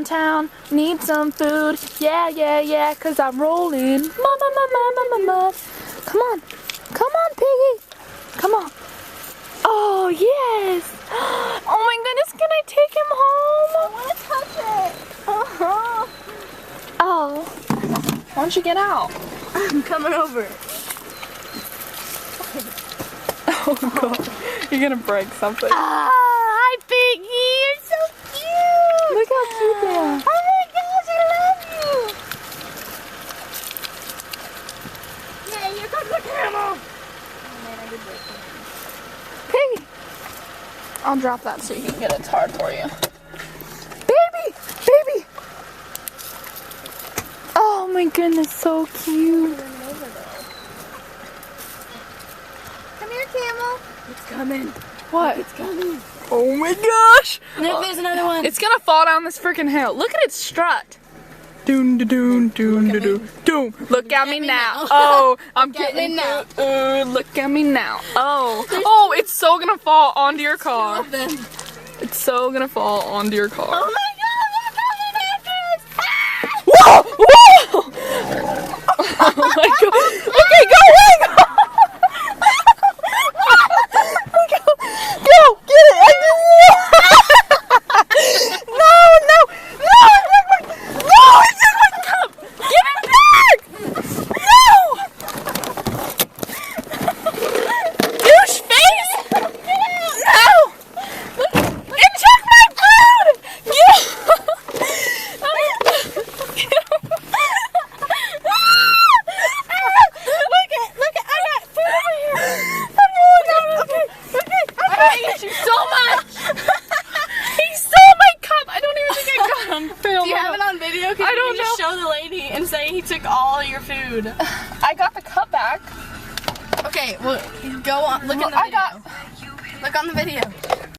downtown, need some food. Yeah, yeah, yeah, cause I'm rolling. Ma. Come on, piggy. Come on. Oh, yes. Oh my goodness, can I take him home? I want to touch it. Oh. Why don't you get out? I'm coming over. Oh god, you're gonna break something. Hi, Piggy. You're so cute. Look how cute they are. Oh my gosh, I love you. Yeah, here comes the camel. Oh man, I did break something. Piggy. I'll drop that so you can get it. It's hard for you. Baby. Oh my goodness, so cute. Come here, camel. It's coming. What? It's coming. Oh my gosh. Look, there's another one. It's gonna fall down this freaking hill. Look at its strut. Doon da doon doon da doon doon. Look at me now. Oh, I'm getting now. Look at me now. Oh, it's so gonna fall onto your car. It's so gonna fall onto your car. Oh my god, they're coming after us. Whoa! Whoa! Oh my god. Okay, go away. Go, get it. No, it's in my cup. Give it back. No. Douche face. No. It took my food. Get Look at, I got food over here. Okay. I hate you so much. He stole my cup. I don't even think I got it on film. Do you have it on video? I don't just show the lady and say he took all your food. I got the cup back. Okay, well, go on. Look in the video. Look on the video.